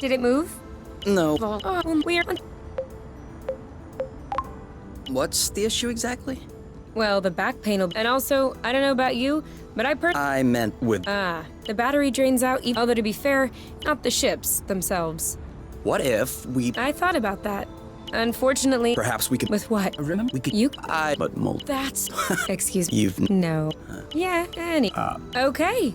Did it move? No. Oh, weird. What's the issue exactly? Well, the back panel, and also, I don't know about you, but I meant with... the battery drains out, although to be fair, not the ships themselves. What if we... I thought about that. Unfortunately... Perhaps we could... With what? Remember? We could... You... But mold... That's... Excuse me. You've... No. Yeah, Okay.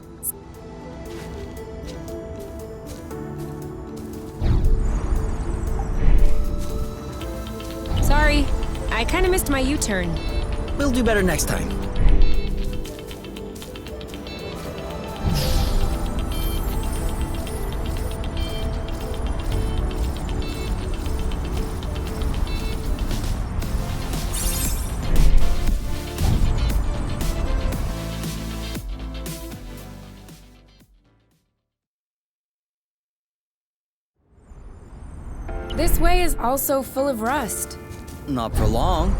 Sorry. I kinda missed my U-turn. We'll do better next time. This way is also full of rust. Not for long.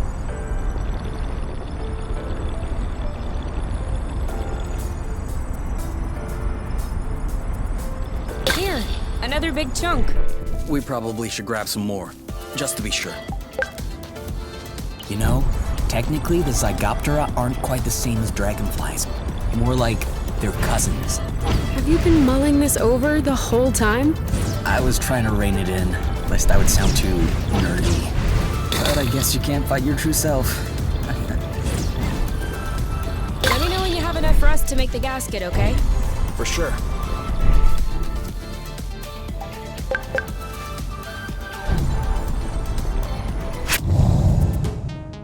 Here, another big chunk. We probably should grab some more, just to be sure. You know, technically the Zygoptera aren't quite the same as dragonflies. More like they're cousins. Have you been mulling this over the whole time? I was trying to rein it in, lest I would sound too nerdy. But I guess you can't fight your true self. Let me know when you have enough rust to make the gasket, okay? For sure.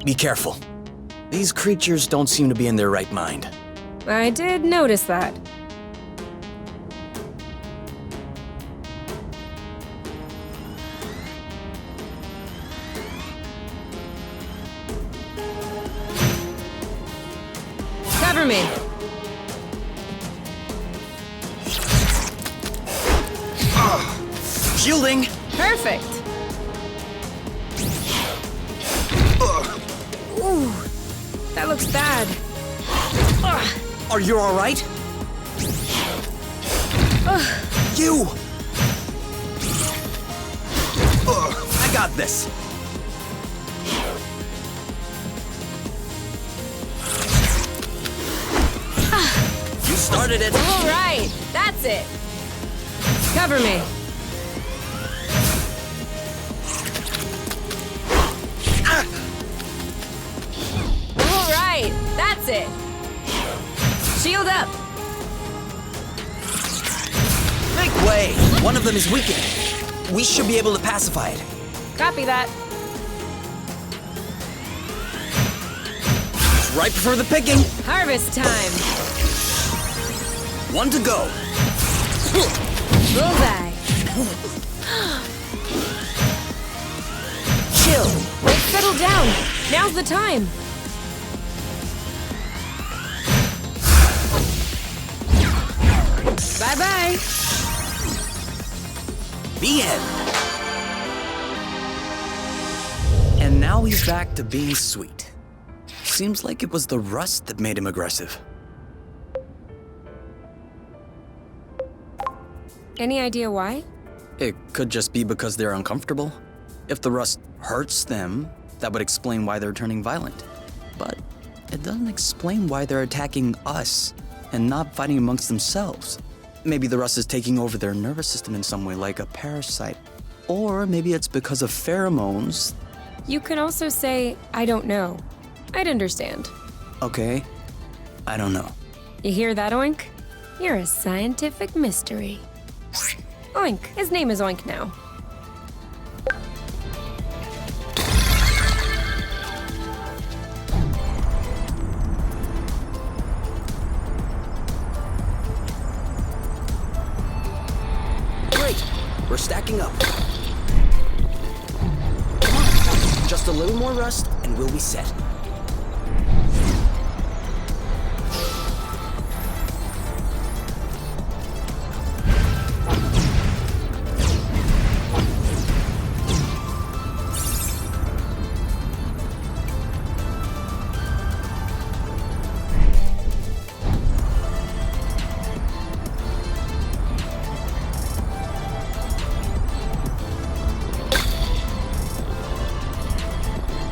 Be careful. These creatures don't seem to be in their right mind. I did notice that. Cover me. Shielding! Perfect. Ooh, that looks bad. Are you alright? You! I got this. You started it. All right, that's it. Cover me. All right, that's it. Shield up. Make way! One of them is weakened. We should be able to pacify it. Copy that. It's ripe for the picking. Harvest time. One to go. Bullseye. Chill. Let's settle down. Now's the time. Bye-bye. The end. And now he's back to being sweet. Seems like it was the rust that made him aggressive. Any idea why? It could just be because they're uncomfortable. If the rust hurts them, that would explain why they're turning violent. But it doesn't explain why they're attacking us and not fighting amongst themselves. Maybe the rust is taking over their nervous system in some way, like a parasite. Or maybe it's because of pheromones. You can also say, I don't know. I'd understand. Okay, I don't know. You hear that, Oink? You're a scientific mystery. Oink. His name is Oink now. Great, we're stacking up. Come on, just a little more rust and we'll be set.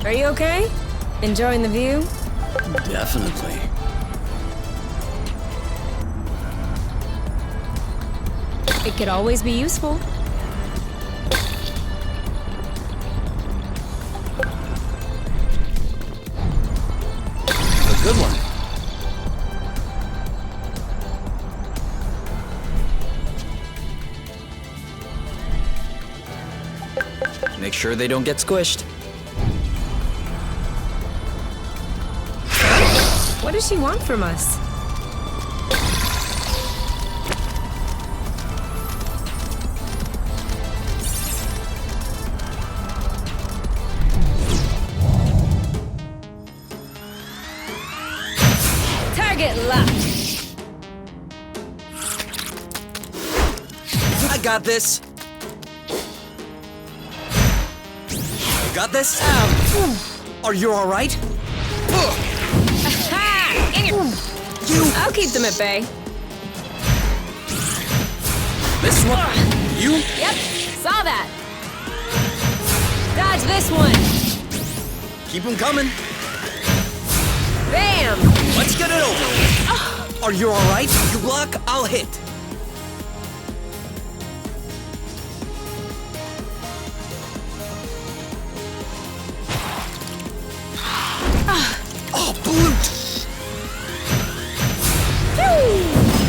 Are you okay? Enjoying the view? Definitely. It could always be useful. A good one. Make sure they don't get squished. What does she want from us? Target locked. I got this. You got this? Are you all right? Ha! In your... I'll keep them at bay. This one? You? Yep, saw that. Dodge this one. Keep them coming. Bam! Let's get it over with. Are you all right? You block, I'll hit. Oh, blute!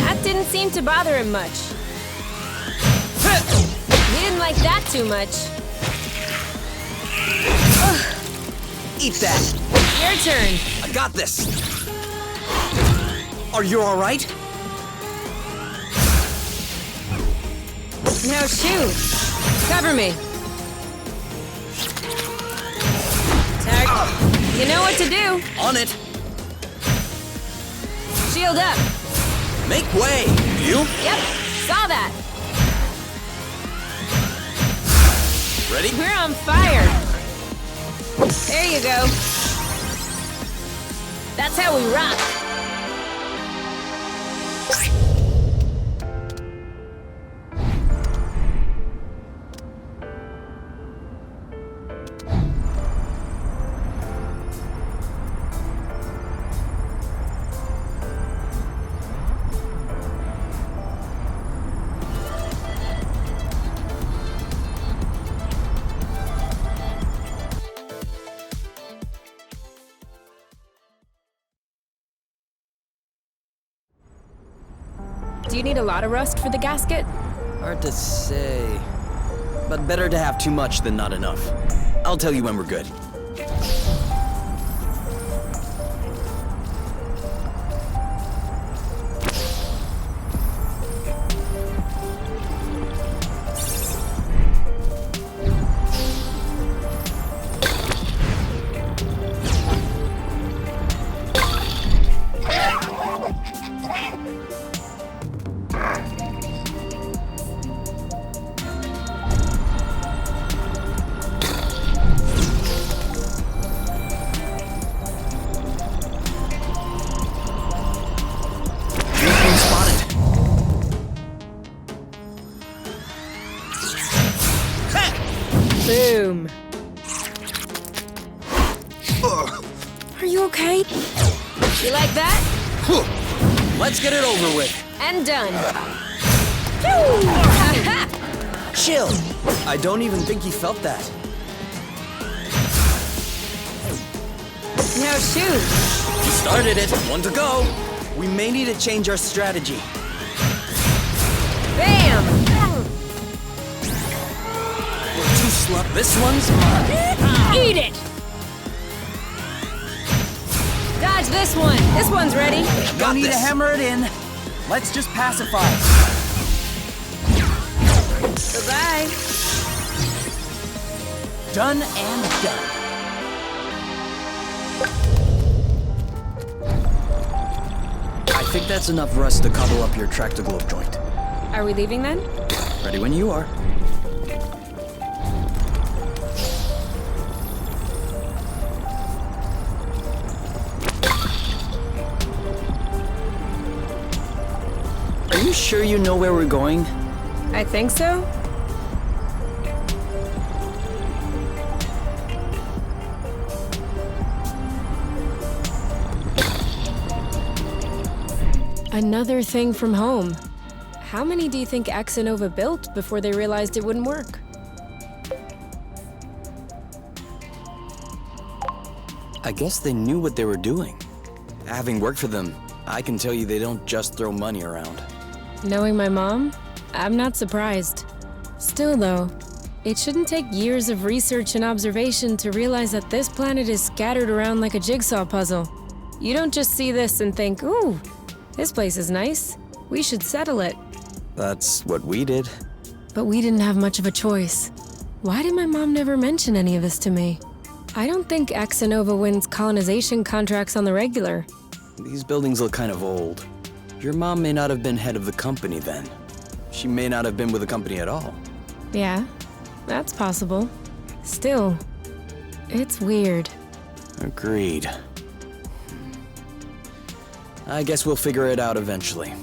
That didn't seem to bother him much. He didn't like that too much. Eat that. Your turn. I got this. Are you all right? Now shoot. Cover me. You know what to do. On it. Shield up. Make way. You? Yep, saw that. Ready? We're on fire. There you go. That's how we rock. Do you need a lot of rust for the gasket? Hard to say. But better to have too much than not enough. I'll tell you when we're good. Boom. Are you okay? You like that? Let's get it over with. And done. Chill. I don't even think he felt that. Now shoot. He started it. One to go. We may need to change our strategy. Bam! We're too slow. This one's mine. Eat it! Dodge this one. This one's ready. Got Need this. to hammer it in. Let's just pacify. Goodbye. Done and done. I think that's enough rust to cobble up your Tractoglobe joint. Are we leaving then? Ready when you are. Are you sure you know where we're going? I think so. Another thing from home. How many do you think Axonova built before they realized it wouldn't work? I guess they knew what they were doing. Having worked for them, I can tell you they don't just throw money around. Knowing my mom, I'm not surprised. Still though, it shouldn't take years of research and observation to realize that this planet is scattered around like a jigsaw puzzle. You don't just see this and think, ooh, this place is nice. We should settle it. That's what we did. But we didn't have much of a choice. Why did my mom never mention any of this to me? I don't think Axonova wins colonization contracts on the regular. These buildings look kind of old. Your mom may not have been head of the company then. She may not have been with the company at all. Yeah, that's possible. Still, it's weird. Agreed. I guess we'll figure it out eventually.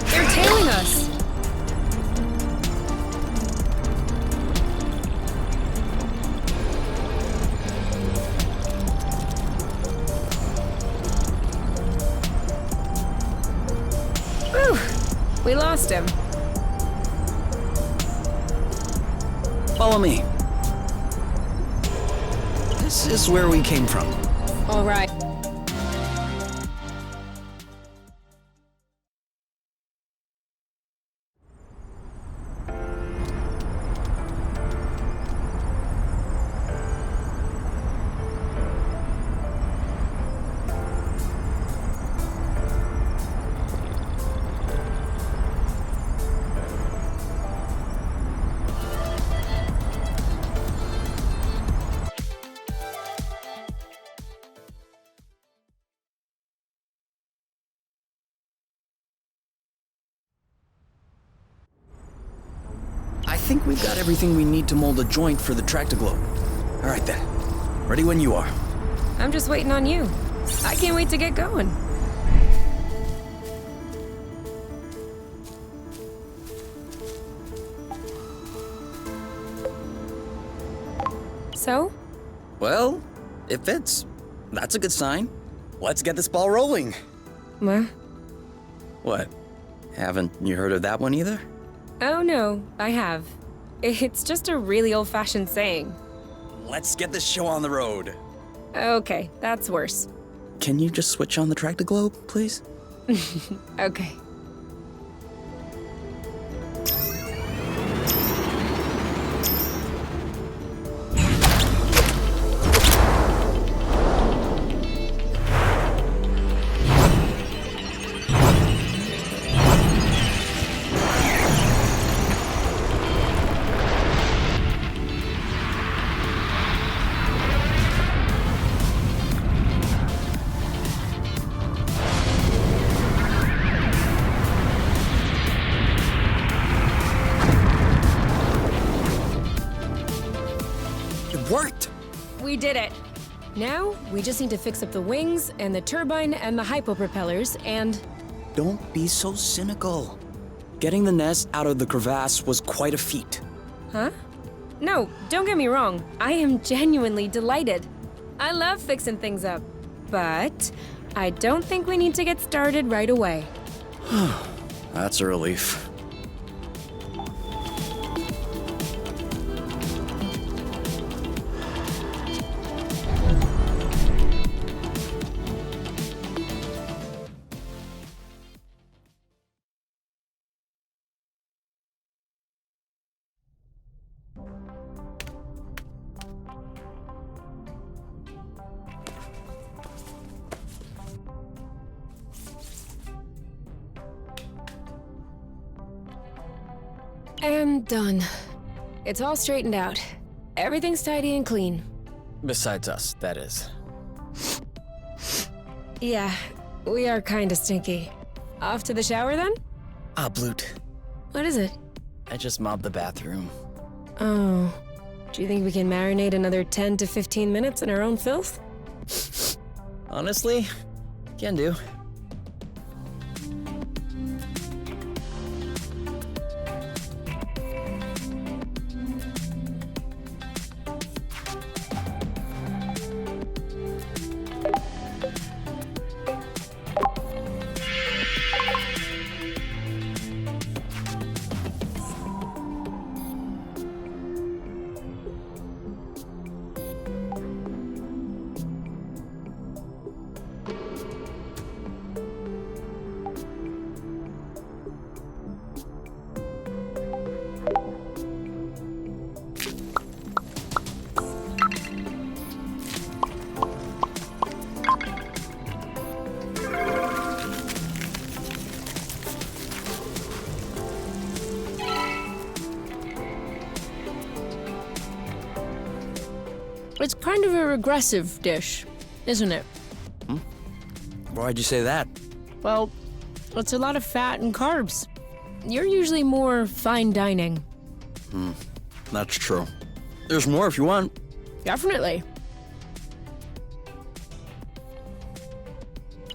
They're tailing us! Whew! We lost him. Follow me. This is where we came from. All right. I think we've got everything we need to mold a joint for the Tractoglobe. All right then. Ready when you are. I'm just waiting on you. I can't wait to get going. So? Well, it fits. That's a good sign. Let's get this ball rolling. What? What? Haven't you heard of that one either? Oh no, I have. It's just a really old-fashioned saying. Let's get this show on the road. Okay, that's worse. Can you just switch on the Tractoglobe, please? Okay. It worked! We did it. Now, we just need to fix up the wings and the turbine and the hypopropellers and... Don't be so cynical. Getting the nest out of the crevasse was quite a feat. Huh? No, don't get me wrong. I am genuinely delighted. I love fixing things up. But I don't think we need to get started right away. That's a relief. And done. It's all straightened out. Everything's tidy and clean. Besides us, that is. Yeah, we are kinda stinky. Off to the shower then? Ah, Bloot. What is it? I just mopped the bathroom. Oh. Do you think we can marinate another 10 to 15 minutes in our own filth? Honestly, can do. It's kind of a regressive dish, isn't it? Why'd you say that? Well, it's a lot of fat and carbs. You're usually more fine dining. That's true. There's more if you want. Definitely.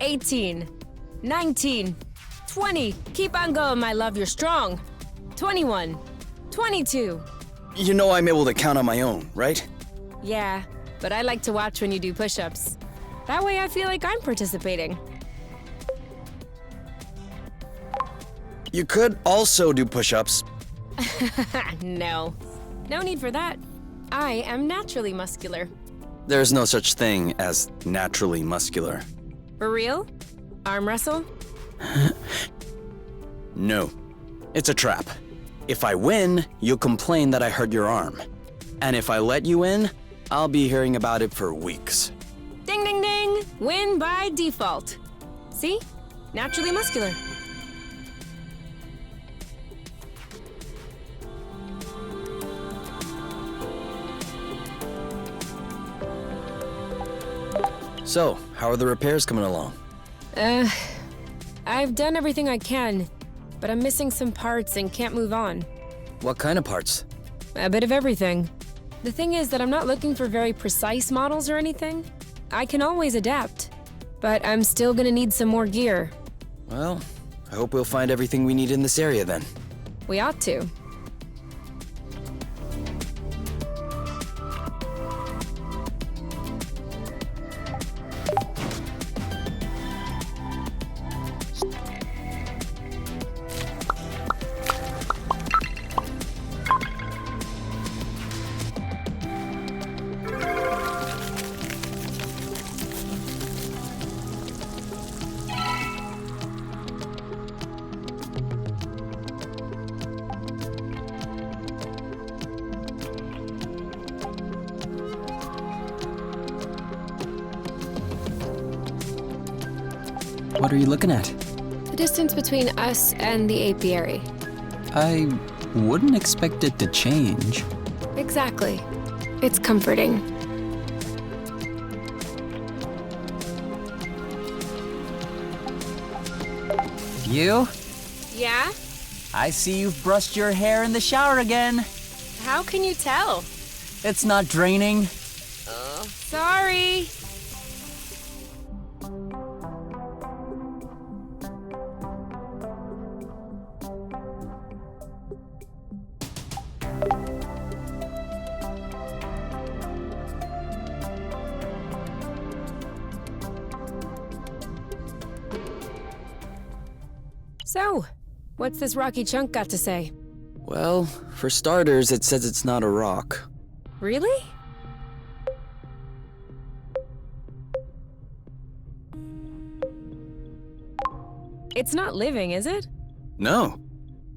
18, 19, 20. Keep on going, my love, you're strong. 21, 22. You know I'm able to count on my own, right? Yeah, but I like to watch when you do push-ups. That way I feel like I'm participating. You could also do push-ups. No. No need for that. I am naturally muscular. There's no such thing as naturally muscular. For real? Arm wrestle? No. It's a trap. If I win, you'll complain that I hurt your arm. And if I let you in, I'll be hearing about it for weeks. Ding, ding, ding! Win by default. See? Naturally muscular. So, how are the repairs coming along? I've done everything I can, but I'm missing some parts and can't move on. What kind of parts? A bit of everything. The thing is that I'm not looking for very precise models or anything. I can always adapt, but I'm still gonna need some more gear. Well, I hope we'll find everything we need in this area then. We ought to. What are you looking at? The distance between us and the apiary. I wouldn't expect it to change. Exactly. It's comforting. You? Yeah? I see you've brushed your hair in the shower again. How can you tell? It's not draining. Sorry. So, what's this rocky chunk got to say? Well, for starters, it says it's not a rock. Really? It's not living, is it? No,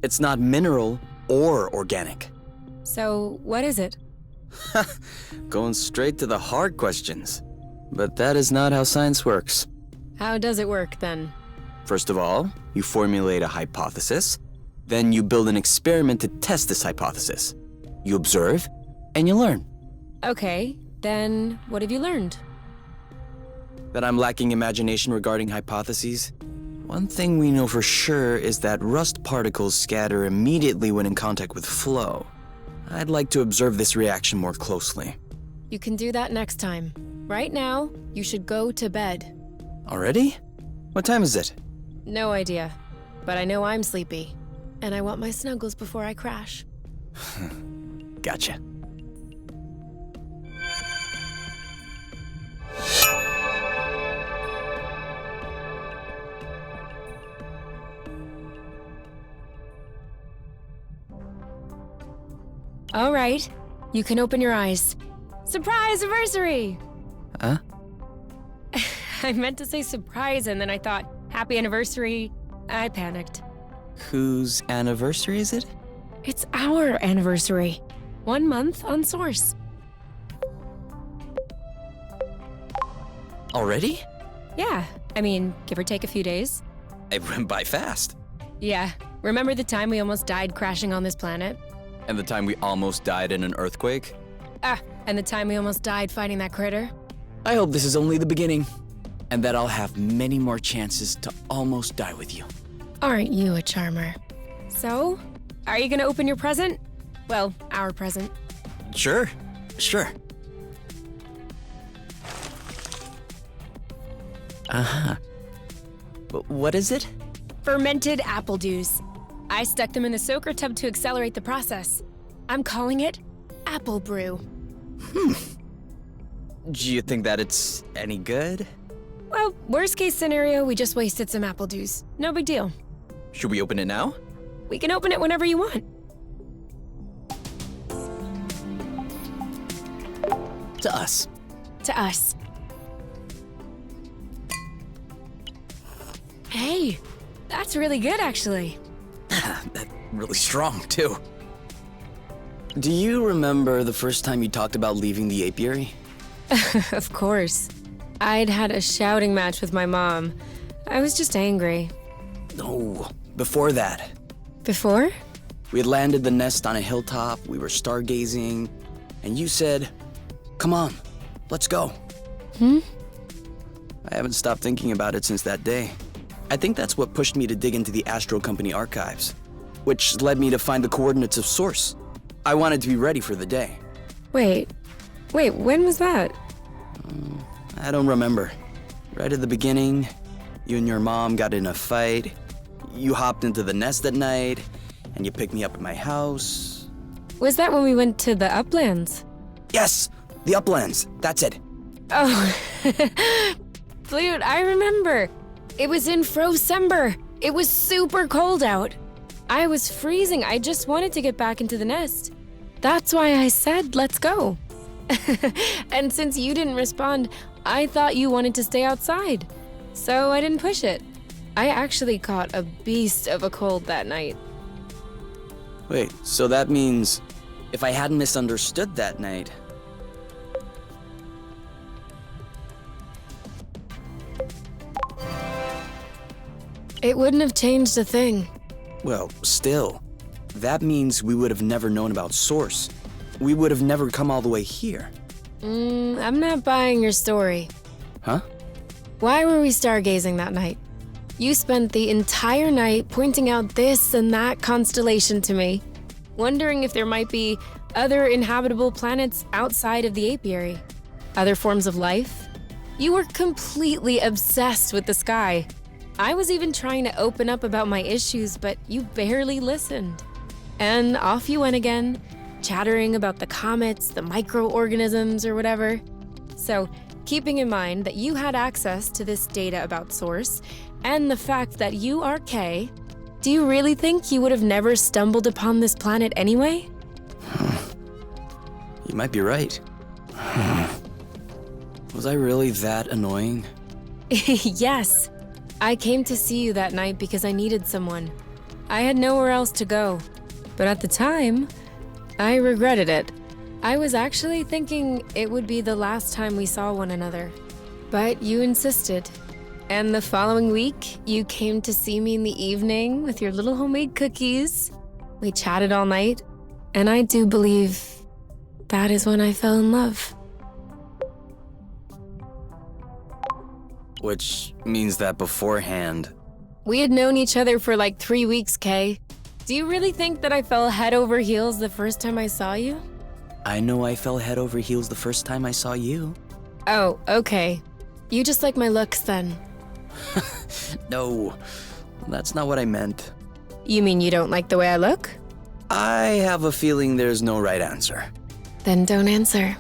it's not mineral or organic. So, what is it? Going straight to the hard questions. But that is not how science works. How does it work, then? First of all, you formulate a hypothesis. Then you build an experiment to test this hypothesis. You observe, and you learn. Okay, then what have you learned? That I'm lacking imagination regarding hypotheses? One thing we know for sure is that rust particles scatter immediately when in contact with flow. I'd like to observe this reaction more closely. You can do that next time. Right now, you should go to bed. Already? What time is it? No idea, but I know I'm sleepy. And I want my snuggles before I crash. Gotcha. All right, you can open your eyes. Surprise anniversary! Huh? I meant to say surprise, and then I thought, happy anniversary. I panicked. Whose anniversary is it? It's our anniversary. 1 month on Source. Already? Yeah, I mean, give or take a few days. It went by fast. Yeah, remember the time we almost died crashing on this planet? And the time we almost died in an earthquake? And the time we almost died fighting that critter? I hope this is only the beginning, and that I'll have many more chances to almost die with you. Aren't you a charmer? So, are you gonna open your present? Well, our present. Sure. But what is it? Fermented apple dews. I stuck them in the soaker tub to accelerate the process. I'm calling it Apple Brew. Do you think that it's any good? Well, worst case scenario, we just wasted some apple dews. No big deal. Should we open it now? We can open it whenever you want. To us. To us. Hey, that's really good, actually. That's really strong, too. Do you remember the first time you talked about leaving the apiary? Of course. I'd had a shouting match with my mom. I was just angry. No, before that. Before? We had landed the nest on a hilltop, we were stargazing, and you said, "Come on, let's go." I haven't stopped thinking about it since that day. I think that's what pushed me to dig into the Astro Company archives, which led me to find the coordinates of Source. I wanted to be ready for the day. Wait, when was that? I don't remember. Right at the beginning, you and your mom got in a fight. You hopped into the nest at night, and you picked me up at my house. Was that when we went to the uplands? Yes, the uplands. That's it. Oh, Flute, I remember. It was in Frocember. It was super cold out. I was freezing. I just wanted to get back into the nest. That's why I said, let's go. And since you didn't respond, I thought you wanted to stay outside. So I didn't push it. I actually caught a beast of a cold that night. Wait, so that means if I hadn't misunderstood that night... It wouldn't have changed a thing. Well, still, that means we would have never known about Source. We would have never come all the way here. I'm not buying your story. Huh? Why were we stargazing that night? You spent the entire night pointing out this and that constellation to me, wondering if there might be other inhabitable planets outside of the apiary. Other forms of life? You were completely obsessed with the sky. I was even trying to open up about my issues, but you barely listened. And off you went again, chattering about the comets, the microorganisms, or whatever. So, keeping in mind that you had access to this data about Source, and the fact that you are Kay, do you really think you would have never stumbled upon this planet anyway? You might be right. Was I really that annoying? Yes. I came to see you that night because I needed someone. I had nowhere else to go. But at the time, I regretted it. I was actually thinking it would be the last time we saw one another. But you insisted. And the following week, you came to see me in the evening with your little homemade cookies. We chatted all night, and I do believe that is when I fell in love. Which means that beforehand... We had known each other for like 3 weeks, Kay. Do you really think that I fell head over heels the first time I saw you? I know I fell head over heels the first time I saw you. Oh, okay. You just like my looks then. No, that's not what I meant. You mean you don't like the way I look? I have a feeling there's no right answer. Then don't answer.